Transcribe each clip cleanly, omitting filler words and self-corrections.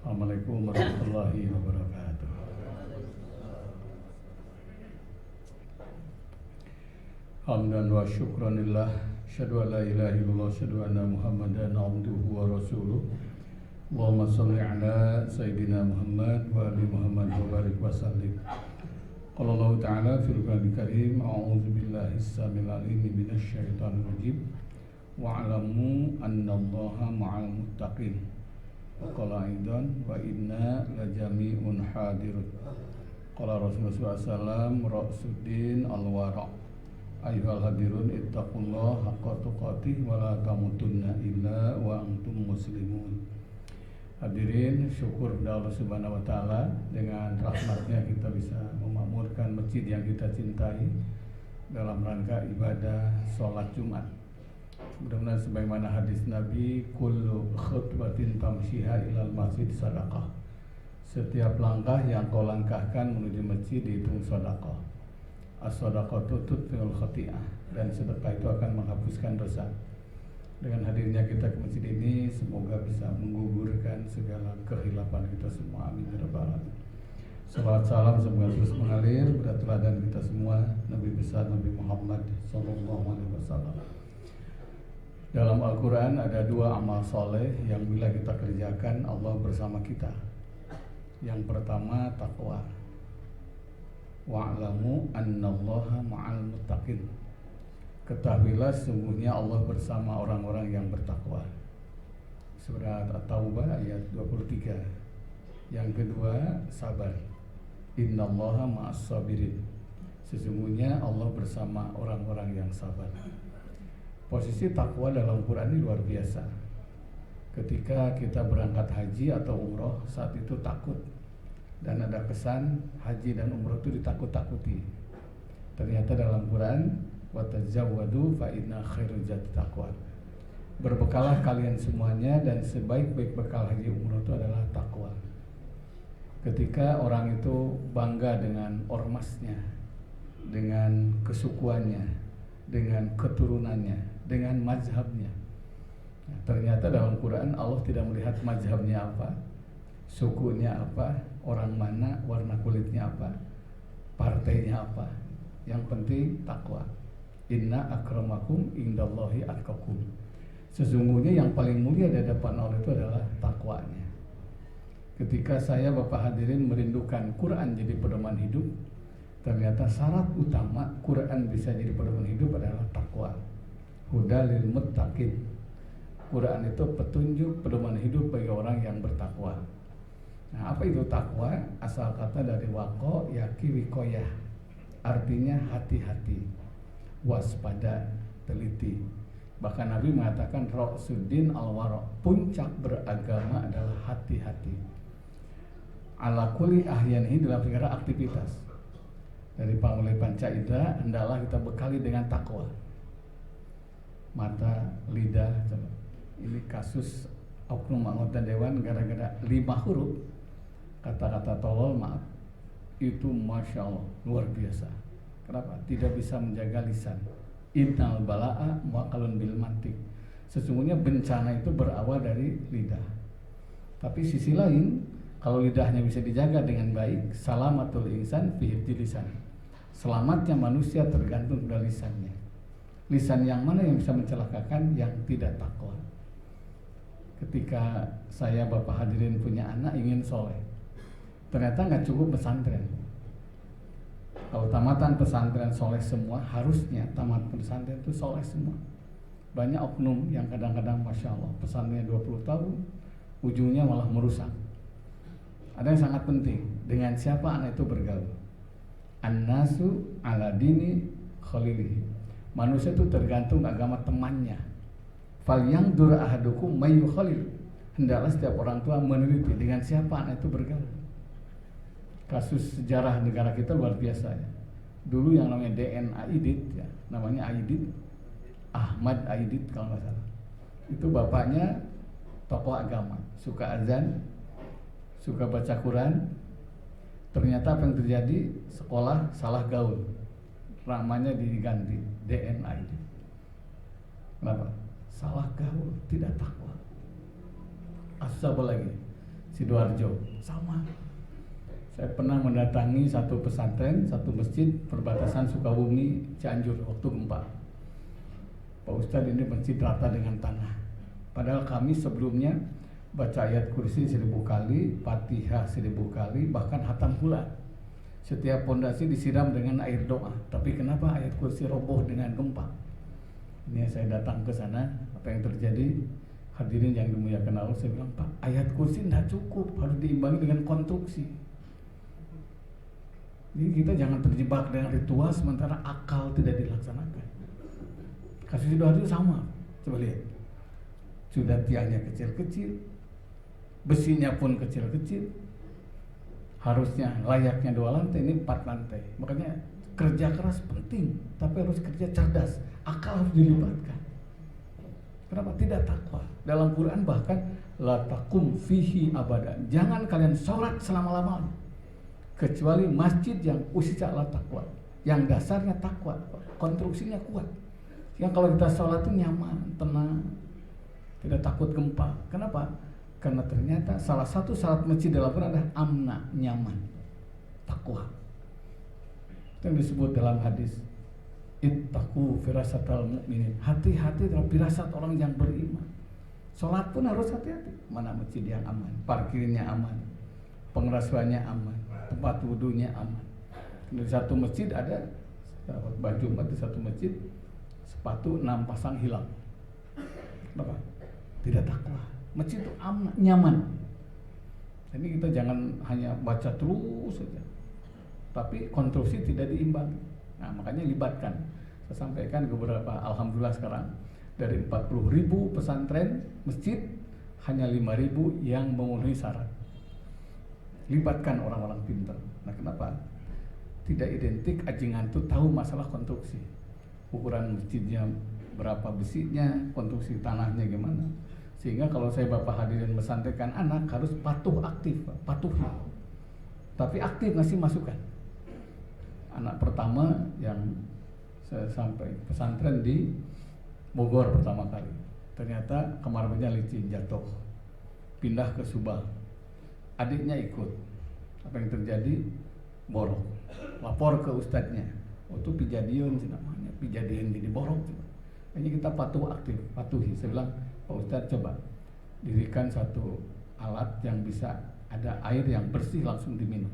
Assalamualaikum warahmatullahi wabarakatuh. Hamdan wa syukranillah, asyhadu an la ilaha illallah, asyhadu anna Muhammadan abduhu wa rasuluh. Allahumma shalli ala sayyidina Muhammad wa ali Muhammad wa barik wa sallim. Qala Allah ta'ala fil Qur'anil Karim, a'udzu billahi as-samil alim minasy syaithanir rajim. Wa'lamu annallaha ma'al muttaqin. Qala aidan wa inna lajami'un hadirun. Qala Rasulullah sallallahu ra'suddin al-wara'. Ayyuhal hadirun ittaqullaha haqqa tuqatih wa la tamutunna illa wa antum muslimun. Hadirin, syukur kepada Allah Subhanahu wa taala, dengan rahmatnya kita bisa memakmurkan masjid yang kita cintai dalam rangka ibadah sholat Jumat. Mudah-mudahan sebagaimana hadis Nabi, kullu khutbatin tamshiha ilal masjid sadaqah. Setiap langkah yang kau langkahkan menuju masjid dihitung sedekah. As-sadaqatu tudfi'ul khati'ah, dan sedekah itu akan menghapuskan dosa. Dengan hadirnya kita ke masjid ini, semoga bisa menggugurkan segala kehilafan kita semua. Amin ya rabbal alamin. Salawat salam semoga terus mengalir pada teladan kita semua, Nabi besar Nabi Muhammad sallallahu alaihi wasallam. Dalam Al-Quran ada dua amal soleh yang bila kita kerjakan Allah bersama kita. Yang pertama taqwa. Wa'lamu annallaha ma'al muttaqin. Ketahuilah sungguhnya Allah bersama orang-orang yang bertakwa. Surat At-Taubah ayat 23. Yang kedua sabar. Innallaha ma'as sabirin. Sesungguhnya Allah bersama orang-orang yang sabar. Posisi takwa dalam Quran ini luar biasa. Ketika kita berangkat haji atau umroh, saat itu takut. Dan ada kesan haji dan umroh itu ditakut-takuti. Ternyata dalam Quran, watazawwadu fa inna khairul zadi taqwa. Berbekalah kalian semuanya, dan sebaik-baik bekal haji umroh itu adalah takwa. Ketika orang itu bangga dengan ormasnya, dengan kesukuannya, dengan keturunannya, dengan mazhabnya. Nah, ternyata dalam Quran Allah tidak melihat mazhabnya apa, sukunya apa, orang mana, warna kulitnya apa, partainya apa. Yang penting takwa. Inna akramakum indallahi atqakum. Sesungguhnya yang paling mulia di hadapan Allah itu adalah takwanya. Ketika saya Bapak hadirin merindukan Quran jadi pedoman hidup, ternyata syarat utama Quran bisa jadi pedoman hidup adalah takwa. Hudalil muttaqin. Quran itu petunjuk pedoman hidup bagi orang yang bertakwa. Nah, apa itu takwa? Asal kata dari waqo yaqi wiqoyah. Artinya hati-hati, waspada, teliti. Bahkan Nabi mengatakan ra'suddin al-wara', puncak beragama adalah hati-hati. Ala kulli ahyanihi, dalam segala aktivitas. Dari pamulai panca indera hendaklah kita bekali dengan takwa. Mata, lidah. Ini kasus oknum anggota dewan gara-gara 5 huruf kata-kata tolol, maaf, itu masya Allah luar biasa. Kenapa? Tidak bisa menjaga lisan. Innal bala'a mu'akalun bil mantik. Sesungguhnya bencana itu berawal dari lidah. Tapi sisi lain, kalau lidahnya bisa dijaga dengan baik, salamatul insan fi hifdzi lisan. Selamatnya manusia tergantung pada lisannya. Lisan yang mana yang bisa mencelakakan? Yang tidak takwa. Ketika saya Bapak hadirin punya anak ingin soleh, ternyata nggak cukup pesantren. Kalau tamatan pesantren soleh semua, harusnya tamat pesantren itu soleh semua. Banyak oknum yang kadang-kadang masya Allah pesantrennya 20 tahun, ujungnya malah merusak. Ada yang sangat penting, dengan siapa anak itu bergaul. An-nasu ala dini khalilihi. Manusia itu tergantung agama temannya. Fal yang dur ahadukum mayu khalil. Hendaklah setiap orang tua meneliti dengan siapa anak itu bergaul. Kasus sejarah negara kita luar biasa ya. Dulu yang namanya DN Aidit ya, namanya Aidit, Ahmad Aidit kalau nggak salah. Itu bapaknya tokoh agama, suka azan, suka baca Quran. Ternyata apa yang terjadi? Sekolah salah gaul, namanya diganti DNA ini. Kenapa? Salah gaul, tidak takwa. Asal lagi, Sidoarjo sama. Saya pernah mendatangi satu pesantren, satu masjid perbatasan Sukabumi Cianjur waktu gempa. Pak Ustadz, ini masjid rata dengan tanah. Padahal kami sebelumnya baca ayat kursi 1000 kali, Fatihah 1000 kali, bahkan hatam pula. Setiap pondasi disiram dengan air doa. Tapi kenapa ayat kursi roboh dengan gempa? Ini saya datang ke sana, apa yang terjadi? Hadirin yang dimuliakan Allah, saya bilang, Pak, ayat kursi tidak cukup, harus diimbangi dengan konstruksi. Jadi kita jangan terjebak dengan ritual sementara akal tidak dilaksanakan. Kasus Sidoarjo sama, coba lihat. Sudah tiangnya kecil-kecil, besinya pun kecil-kecil. Harusnya layaknya 2 lantai, ini 4 lantai. Makanya kerja keras penting, tapi harus kerja cerdas. Akal harus dilibatkan. Kenapa? Tidak takwa. Dalam Quran bahkan la takum fihi abada. Jangan kalian sholat selama-lamanya kecuali masjid yang usisa la takwa, yang dasarnya takwa, konstruksinya kuat. Yang kalau kita sholat itu nyaman, tenang, tidak takut gempa. Kenapa? Karena ternyata salah satu syarat masjid dalam Quran adalah amna, nyaman, takwa. Itu yang disebut dalam hadis, ittaqu firasatal mu'minin. Hati-hati dalam firasat orang yang beriman. Sholat pun harus hati-hati. Mana masjid yang aman, parkirnya aman, pengerasuannya aman, tempat wudhunya aman. Di satu masjid ada baju di satu masjid, sepatu 6 pasang hilang. Kenapa? Tidak takwa. Masjid itu aman, nyaman. Ini kita jangan hanya baca terus saja, tapi konstruksi tidak diimbangi. Nah, makanya libatkan. Saya sampaikan ke beberapa, alhamdulillah sekarang dari 40.000 pesantren masjid hanya 5.000 yang memenuhi syarat. Libatkan orang-orang pintar. Nah, kenapa? Tidak identik ajingan itu tahu masalah konstruksi. Ukuran masjidnya berapa besinya, konstruksi tanahnya gimana. Sehingga kalau saya bapak hadirin pesantren anak harus patuh aktif, patuhi. Tapi aktif ngasih masukan. Anak pertama yang saya sampai pesantren di Bogor pertama kali. Ternyata kamar mandinya licin, jatuh. Pindah ke Subang. Adiknya ikut. Apa yang terjadi? Borok. Lapor ke ustadznya. Oh, itu pijadion namanya. Pijadion jadi borok. Hanya kita patuhi. Saya bilang, Pak Ustadz, coba dirikan satu alat yang bisa ada air yang bersih langsung diminum.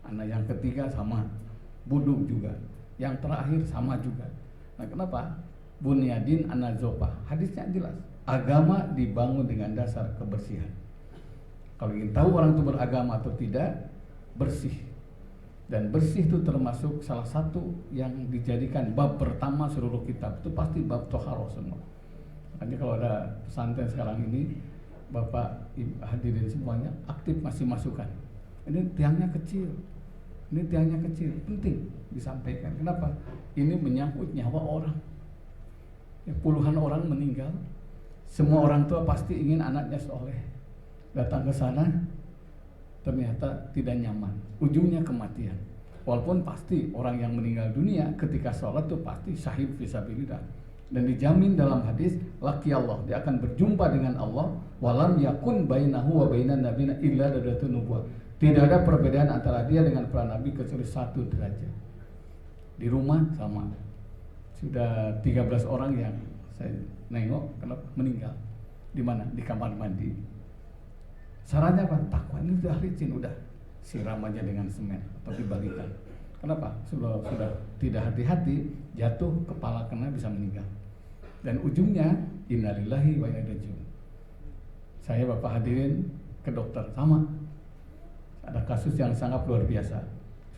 Anak yang ketiga sama, buduk juga. Yang terakhir sama juga. Nah, kenapa? Bunyadin an-nazofah. Hadisnya jelas. Agama dibangun dengan dasar kebersihan. Kalau ingin tahu orang itu beragama atau tidak, bersih. Dan bersih itu termasuk salah satu yang dijadikan bab pertama seluruh kitab. Itu pasti bab toharoh semua. Makanya kalau ada pesantren sekarang ini, Bapak hadirin semuanya aktif masih masukan. Ini tiangnya kecil, ini tiangnya kecil, penting disampaikan. Kenapa? Ini menyangkut nyawa orang. Ya, puluhan orang meninggal. Semua orang tua pasti ingin anaknya soleh. Datang ke sana, ternyata tidak nyaman. Ujungnya kematian. Walaupun pasti orang yang meninggal dunia ketika sholat itu pasti syahid fisabilillah. Dan dijamin dalam hadis, laki Allah, dia akan berjumpa dengan Allah. Walam yakun bainahu wa bainan nabiyina illa daratun nubuwah. Tidak ada perbedaan antara dia dengan para nabi kecuali 1 derajat. Di rumah sama. Sudah 13 orang yang saya nengok kenapa meninggal. Di mana? Di kamar mandi. Sarannya apa? Takwa. Ini sudah licin, udah siram aja dengan semen atau dibalikan. Kenapa? Sudah tidak hati-hati, jatuh, kepala kena bisa meninggal. Dan ujungnya innalillahi wa inna ilaihi raji'un. Saya bapak hadirin ke dokter sama. Ada kasus yang sangat luar biasa.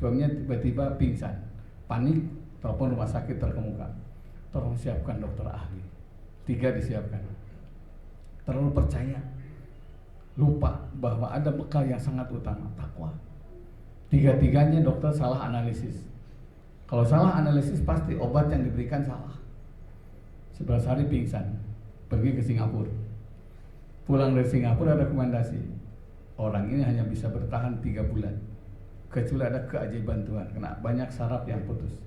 Suaminya tiba-tiba pingsan, panik, telepon rumah sakit terkemuka. Tolong siapkan dokter ahli. 3 disiapkan. Terlalu percaya, lupa bahwa ada bekal yang sangat utama, takwa. 3-tiganya dokter salah analisis. Kalau salah analisis pasti obat yang diberikan salah. 11 hari pingsan, pergi ke Singapura. Pulang dari Singapura ada rekomendasi, orang ini hanya bisa bertahan 3 bulan kecuali ada keajaiban Tuhan, karena banyak saraf yang putus.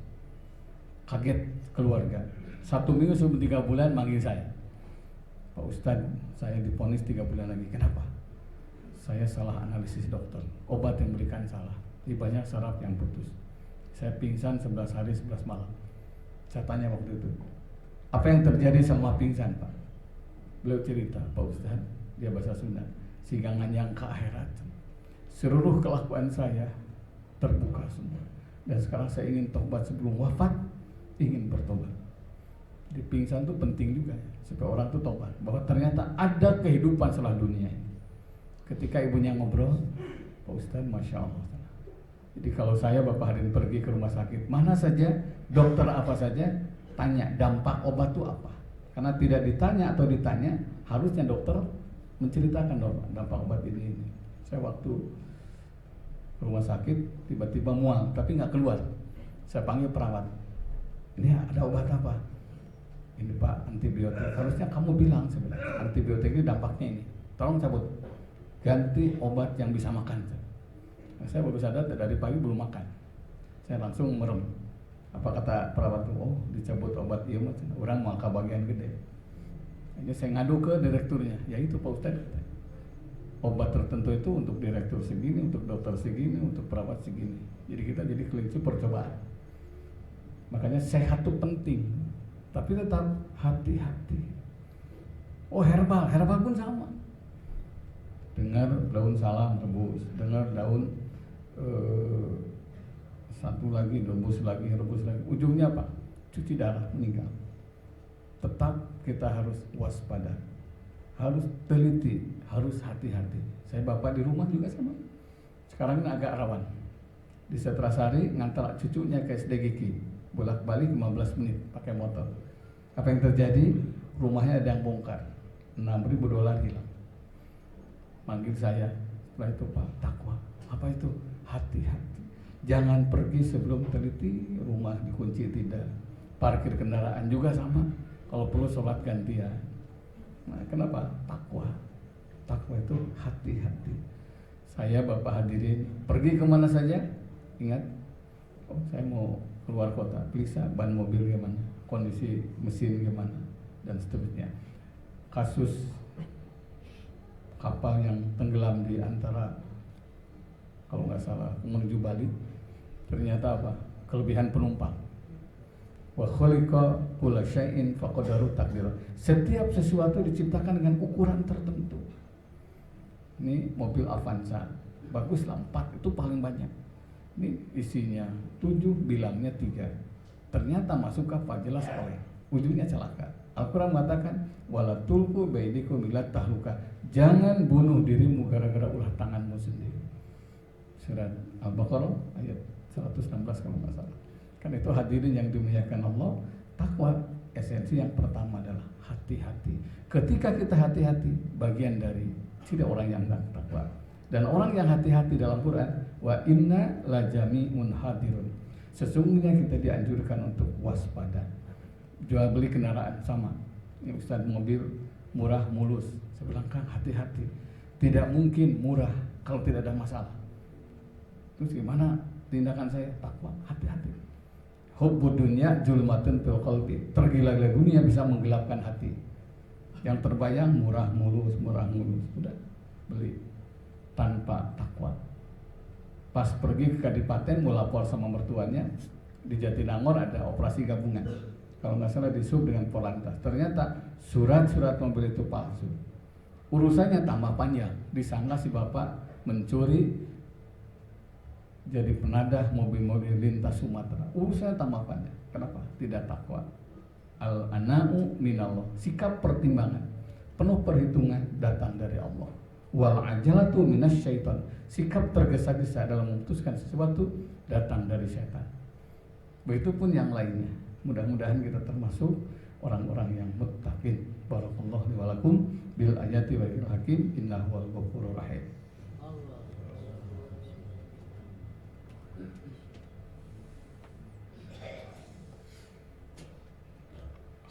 Kaget keluarga. 1 minggu sebelum 3 bulan manggil saya, Pak Ustadz, saya divonis 3 bulan lagi. Kenapa? saya salah analisis dokter, obat yang berikan salah, di banyak saraf yang putus. Saya pingsan 11 hari 11 malam. Saya tanya waktu itu, apa yang terjadi selama pingsan Pak? Beliau cerita, Pak Ustadz, dia bahasa Sunda, sehingga nganyang ke akhirat. Seluruh kelakuan saya terbuka semua. Dan sekarang saya ingin tobat sebelum wafat, ingin bertobat. Di pingsan itu penting juga ya, supaya orang itu tobat bahwa ternyata ada kehidupan setelah dunia ini. Ketika ibunya ngobrol, Pak Ustadz, Masya Allah. Jadi kalau saya Bapak Hadirin pergi ke rumah sakit mana saja, dokter apa saja, tanya dampak obat itu apa. Karena tidak ditanya atau ditanya, harusnya dokter menceritakan dampak obat ini. Saya waktu rumah sakit tiba-tiba mual tapi nggak keluar. Saya panggil perawat, ini ada obat apa? Ini Pak, antibiotik. Harusnya kamu bilang sebenarnya antibiotik ini dampaknya ini, tolong cabut, ganti obat yang bisa makan. Nah, saya baru sadar dari pagi belum makan. Saya langsung merem. Apa kata perawat itu? Oh, dicabut obat iya mah orang mau ke bagian gede. Ini saya ngadu ke direkturnya, ya itu Pak Ustadz, obat tertentu itu untuk direktur segini, untuk dokter segini, untuk perawat segini. Jadi kita jadi kelinci percobaan. Makanya sehat itu penting, tapi tetap hati-hati. Oh herbal pun sama. Dengar daun salam rebus, dengar daun satu lagi rebus lagi, ujungnya apa? Cuci darah, meninggal. Tetap kita harus waspada, harus teliti, harus hati-hati. Saya bapak di rumah juga sama. Sekarang ini agak rawan. Di Setrasari ngantar cucunya ke SD Gigi, bolak-balik 15 menit pakai motor. Apa yang terjadi? Rumahnya ada yang bongkar, $6.000 hilang. Manggil saya, setelah itu Pak, takwa. Apa itu? Hati-hati. Jangan pergi sebelum teliti, rumah dikunci tidak. Parkir kendaraan juga sama. Kalau perlu sholat gantian. Nah, kenapa? Takwa. Takwa itu hati-hati. Saya Bapak hadirin pergi kemana saja, ingat, oh, saya mau keluar kota, periksa ban mobil gimana, kondisi mesin gimana, dan seterusnya. Kasus kapal yang tenggelam di antara, kalau nggak salah menuju Bali, ternyata apa? Kelebihan penumpang. Wa khaliqa kulla syai'in faqadaru taqdira. Setiap sesuatu diciptakan dengan ukuran tertentu. Ini mobil Avanza, baguslah 4, itu paling banyak. Ini isinya 7, bilangnya 3. Ternyata masuk kapal jelas oleh, ujungnya celaka. Al-Quran mengatakan wala tulqu baidikum ila tahluka. Jangan bunuh dirimu gara-gara ulah tanganmu sendiri. Surat Al-Baqarah ayat 116 kalau nggak salah. Kan itu hadirin yang dimuliakan Allah, takwa esensi yang pertama adalah hati-hati. Ketika kita hati-hati, bagian dari ciri orang yang takwa. Dan orang yang hati-hati dalam Quran, wa inna lajami'un hadirun. Sesungguhnya kita dianjurkan untuk waspada. Jual beli kendaraan sama. Ini Ustaz, mobil murah mulus. Saya bilang Kang, hati-hati. Tidak mungkin murah kalau tidak ada masalah. Terus gimana tindakan saya? Takwa, hati-hati. Hubbud dunya zulmatun fil qalbi. Tergila-gila dunia bisa menggelapkan hati. Yang terbayang murah mulus. Udah beli tanpa takwa. Pas pergi ke Kadipaten mau lapor sama mertuanya, di Jatinangor ada operasi gabungan. Kalau nggak salah disub dengan Polantas. Ternyata surat-surat mobil itu palsu. Urusannya tambah panjang. Disangka si bapak mencuri, jadi penadah mobil-mobil lintas Sumatera. Urusannya tambah panjang. Kenapa? Tidak takwa. Al-ana'u minallah. Sikap pertimbangan, penuh perhitungan datang dari Allah. Wal ajalatu minasyaitan. Sikap tergesa-gesa dalam memutuskan sesuatu datang dari setan. Begitupun yang lainnya. Mudah-mudahan kita termasuk orang-orang yang muttaqin. Barakallahu li wa lakum bil ayati wa bil hakim innahu wal ghafurur rahim.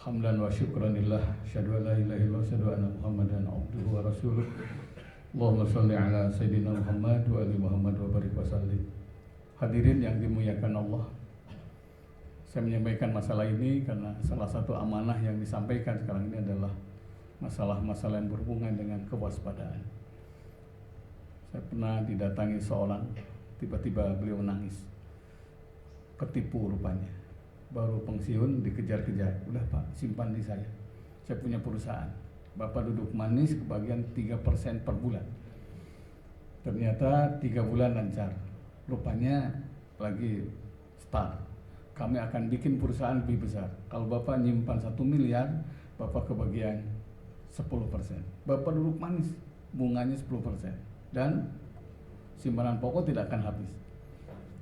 Hamdan wa syukranillah, syahadu an la ilaha illallah, syahadu anna Muhammadan abduhu wa rasuluh. Allahumma shalli ala sayyidina Muhammad wa ali Muhammad wa barik wa sallim. Hadirin yang dimuliakan Allah, saya menyampaikan masalah ini karena salah satu amanah yang disampaikan sekarang ini adalah masalah-masalah yang berhubungan dengan kewaspadaan. Saya pernah didatangi seorang, tiba-tiba beliau menangis, ketipu rupanya. Baru pensiun dikejar-kejar, udah Pak simpan di saya punya perusahaan, Bapak duduk manis kebagian 3% per bulan. Ternyata 3 bulan lancar, rupanya lagi start, kami akan bikin perusahaan lebih besar. Kalau Bapak nyimpan 1 miliar, Bapak kebagian 10%. Bapak duduk manis, bunganya 10%, dan simpanan pokok tidak akan habis.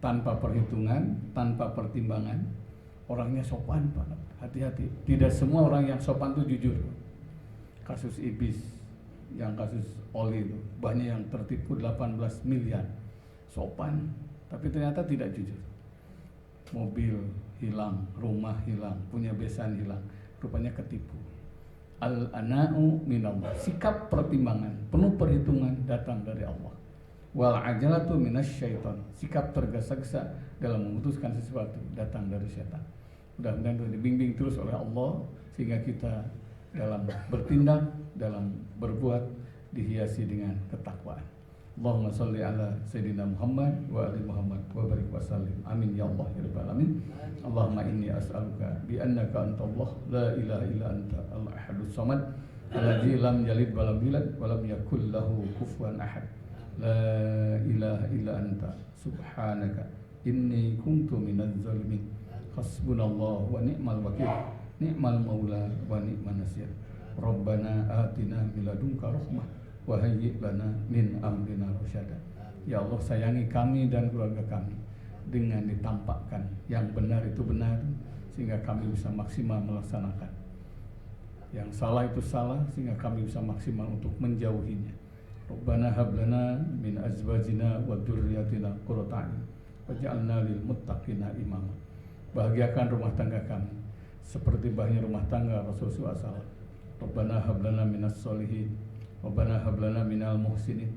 Tanpa perhitungan, tanpa pertimbangan. Orangnya sopan Pak, hati-hati. Tidak semua orang yang sopan itu jujur. Kasus Ibis, yang kasus oli itu, banyak yang tertipu 18 miliar. Sopan, tapi ternyata tidak jujur. Mobil hilang, rumah hilang, punya besan hilang, rupanya ketipu. Al-ana'u minallah, sikap pertimbangan, penuh perhitungan datang dari Allah. Wal ajalatu minasyaiton, sikap tergesa-gesa dalam memutuskan sesuatu datang dari setan. Mudah-mudahan dibimbing terus oleh Allah sehingga kita dalam bertindak, dalam berbuat dihiasi dengan ketakwaan. Allahumma sholli ala sayyidina Muhammad wa ali Muhammad wa barik wa sallim. Amin ya Allah ya rabbal alamin. Allahumma inni as'aluka bi annaka antallah la ilaha illa anta al-ahadus samad alladzi lam yalid wa lam yulad wa lam yakul lahu kufuwan ahad. La ilaha illa anta subhanaka inni kuntu minadz zalimin. Hasbunallah wa ni'mal wakil, ni'mal maula wa ni'man nasir. Rabbana atina min ladunka rahmah wa hayyi' lana min amrina rasyada. Ya Allah, sayangi kami dan keluarga kami dengan ditampakkan yang benar itu benar sehingga kami bisa maksimal melaksanakan. Yang salah itu salah sehingga kami bisa maksimal untuk menjauhinya. Rabbana hab lana min azwajina wa dzurriyyatina qurrata a'yun waj'alna lil muttaqina imama. Bahagiakan rumah tangga kami seperti bahagia rumah tangga Rasulullah SAW. Rabbana hab lana minas solihin, Rabbana hab lana minal muhsinin,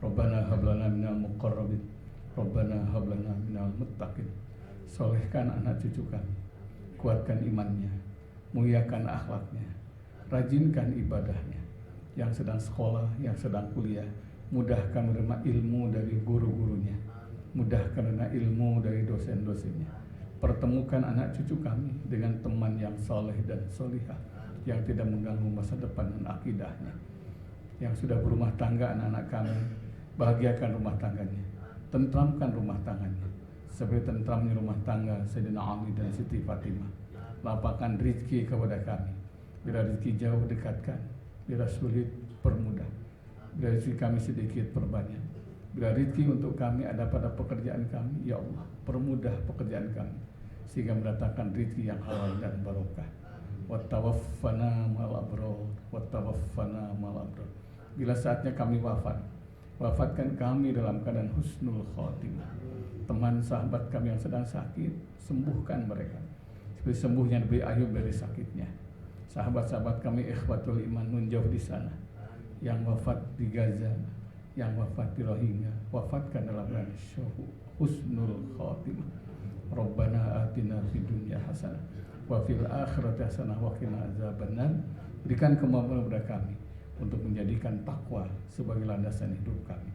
Rabbana hab lana minal muqarrabin, Rabbana hab lana minal muttaqin. Solehkan anak cucu kami, kuatkan imannya, muliakan akhlaknya, rajinkan ibadahnya. Yang sedang sekolah, yang sedang kuliah, mudahkan menerima ilmu dari guru-gurunya, mudahkan menerima ilmu dari dosen-dosennya. Pertemukan anak cucu kami dengan teman yang soleh dan solihah, yang tidak mengganggu masa depan dan akidahnya. Yang sudah berumah tangga anak-anak kami, bahagiakan rumah tangganya, tentramkan rumah tangganya seperti tentramnya rumah tangga Sayyidina Ali dan Siti Fatimah. Lapangkan rezeki kepada kami, bila rezeki jauh dekatkan, bila sulit permudah, bila rezeki kami sedikit perbanyak, bila rezeki untuk kami ada pada pekerjaan kami, ya Allah permudah pekerjaan kami sehingga mendatangkan rezeki yang halal dan barokah. Wattawaffana ma'al abrar, wattawaffana ma'al abrar. Bila saatnya kami wafat, wafatkan kami dalam keadaan husnul khotimah. Teman sahabat kami yang sedang sakit, sembuhkan mereka seperti sembuhnya Nabi Ayub dari sakitnya. Sahabat-sahabat kami ikhwatul iman menjauh di sana, yang wafat di Gaza, yang wafat di Rohingya, wafatkan dalam keadaan husnul khotimah. Rabbana atina fid dunya hasanah wa fil akhirati hasanah wa qina azabannar. Berikan kemampuan kepada kami untuk menjadikan takwa sebagai landasan hidup kami.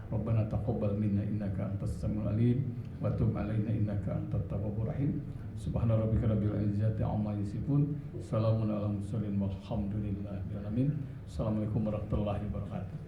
Rabbana taqabbal minna innaka antas samiul alim wa tub alaina innaka antat tawwabur rahim. Subhana rabbika rabbil izzati amma yasifun. Salamun alal mursalin walhamdulillahi rabbil alamin. Assalamualaikum warahmatullahi wabarakatuh.